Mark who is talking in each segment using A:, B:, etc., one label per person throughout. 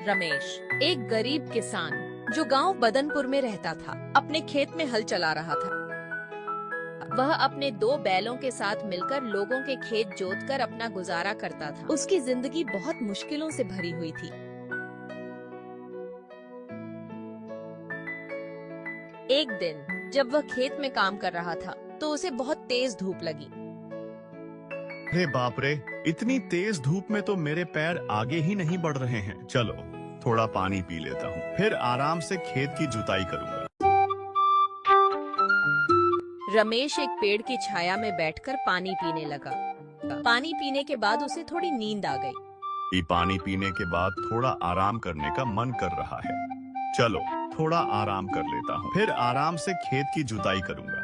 A: रमेश एक गरीब किसान जो गांव बदनपुर में रहता था, अपने खेत में हल चला रहा था। वह अपने 2 बैलों के साथ मिलकर लोगों के खेत जोतकर अपना गुजारा करता था। उसकी जिंदगी बहुत मुश्किलों से भरी हुई थी। एक दिन जब वह खेत में काम कर रहा था तो उसे बहुत तेज धूप लगी।
B: अरे बाप रे, इतनी तेज धूप में तो मेरे पैर आगे ही नहीं बढ़ रहे हैं। चलो थोड़ा पानी पी लेता हूँ, फिर आराम से खेत की जुताई करूंगा।
A: रमेश एक पेड़ की छाया में बैठकर पानी पीने लगा। पानी पीने के बाद उसे थोड़ी नींद आ गई।
B: ये पानी पीने के बाद थोड़ा आराम करने का मन कर रहा है। चलो थोड़ा आराम कर लेता हूँ, फिर आराम से खेत की जुताई करूंगा।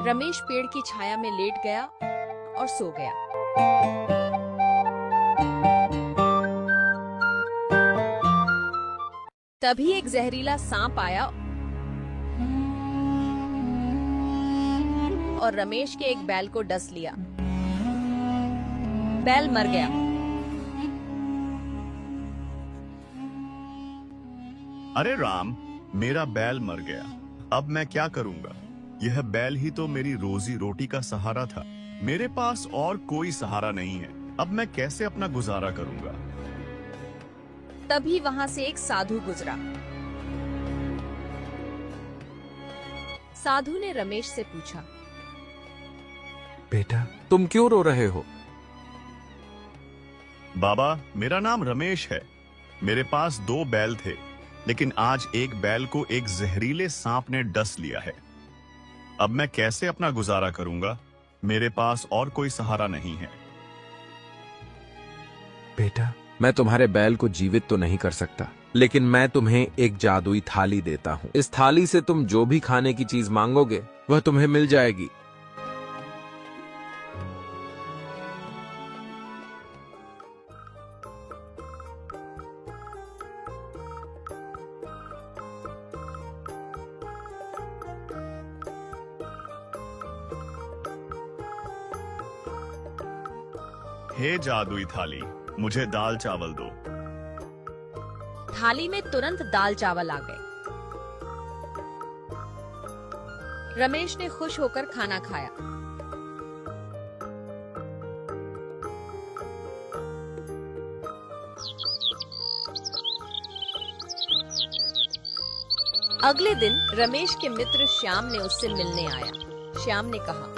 A: रमेश पेड़ की छाया में लेट गया और सो गया। तभी एक जहरीला सांप आया और रमेश के एक बैल को डस लिया। बैल मर गया।
B: अरे राम, मेरा बैल मर गया। अब मैं क्या करूंगा? यह बैल ही तो मेरी रोजी रोटी का सहारा था। मेरे पास और कोई सहारा नहीं है। अब मैं कैसे अपना गुजारा करूंगा?
A: तभी वहां से एक साधु गुजरा। साधु ने रमेश से पूछा,
C: बेटा तुम क्यों रो रहे हो?
B: बाबा, मेरा नाम रमेश है। मेरे पास 2 बैल थे, लेकिन आज एक बैल को एक जहरीले सांप ने डस लिया है। अब मैं कैसे अपना गुजारा करूंगा? मेरे पास और कोई सहारा नहीं है।
C: बेटा मैं तुम्हारे बैल को जीवित तो नहीं कर सकता, लेकिन मैं तुम्हें एक जादुई थाली देता हूँ। इस थाली से तुम जो भी खाने की चीज मांगोगे वह तुम्हें मिल जाएगी।
B: हे जादुई थाली, मुझे दाल चावल दो।
A: थाली में तुरंत दाल चावल आ गए। रमेश ने खुश होकर खाना खाया। अगले दिन रमेश के मित्र श्याम ने उससे मिलने आया। श्याम ने कहा,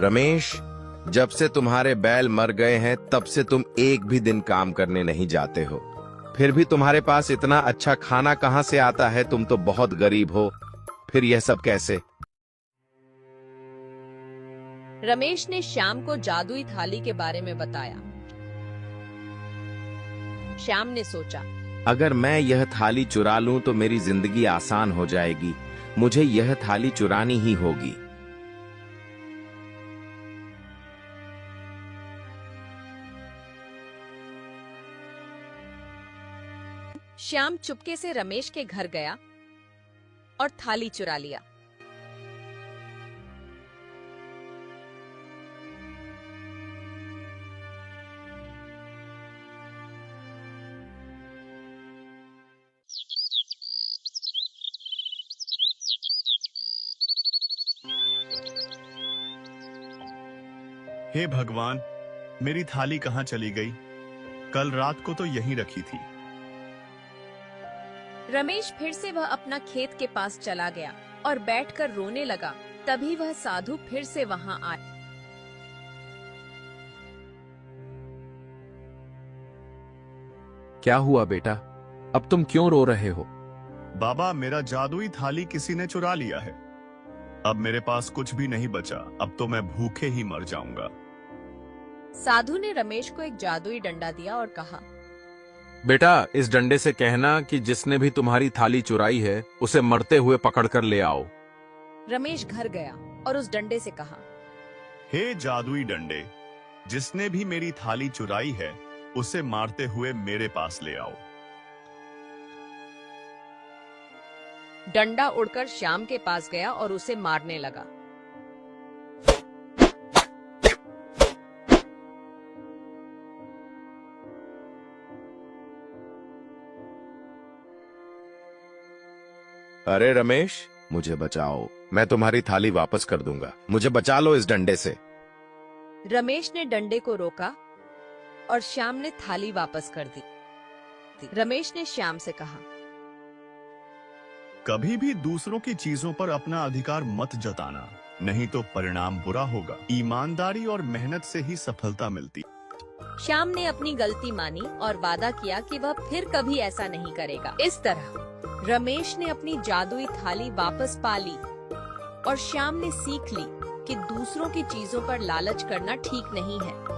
D: रमेश, जब से तुम्हारे बैल मर गए हैं तब से तुम एक भी दिन काम करने नहीं जाते हो। फिर भी तुम्हारे पास इतना अच्छा खाना कहाँ से आता है? तुम तो बहुत गरीब हो। फिर यह सब कैसे?
A: रमेश ने श्याम को जादुई थाली के बारे में बताया। श्याम ने सोचा,
D: अगर मैं यह थाली चुरा लूं तो मेरी जिंदगी आसान हो जाएगी। मुझे यह थाली चुरानी ही होगी।
A: श्याम चुपके से रमेश के घर गया और थाली चुरा लिया।
B: हे भगवान, मेरी थाली कहाँ चली गई? कल रात को तो यहीं रखी थी।
A: रमेश फिर से वह अपना खेत के पास चला गया और बैठकर रोने लगा। तभी वह साधु फिर से वहां आया।
C: क्या हुआ बेटा, अब तुम क्यों रो रहे हो?
B: बाबा, मेरा जादुई थाली किसी ने चुरा लिया है। अब मेरे पास कुछ भी नहीं बचा। अब तो मैं भूखे ही मर जाऊंगा।
A: साधु ने रमेश को एक जादुई डंडा दिया और कहा,
C: बेटा इस डंडे से कहना कि जिसने भी तुम्हारी थाली चुराई है उसे मरते हुए पकड़कर ले आओ।
A: रमेश घर गया और उस डंडे से कहा,
B: हे जादुई डंडे, जिसने भी मेरी थाली चुराई है उसे मारते हुए मेरे पास ले आओ।
A: डंडा उड़कर श्याम के पास गया और उसे मारने लगा।
D: अरे रमेश, मुझे बचाओ, मैं तुम्हारी थाली वापस कर दूंगा, मुझे बचा लो इस डंडे से।
A: रमेश ने डंडे को रोका और श्याम ने थाली वापस कर दी। रमेश ने श्याम से कहा,
B: कभी भी दूसरों की चीजों पर अपना अधिकार मत जताना, नहीं तो परिणाम बुरा होगा। ईमानदारी और मेहनत से ही सफलता मिलती।
A: श्याम ने अपनी गलती मानी और वादा किया कि वह फिर कभी ऐसा नहीं करेगा। इस तरह रमेश ने अपनी जादुई थाली वापस पा ली और श्याम ने सीख ली कि दूसरों की चीजों पर लालच करना ठीक नहीं है।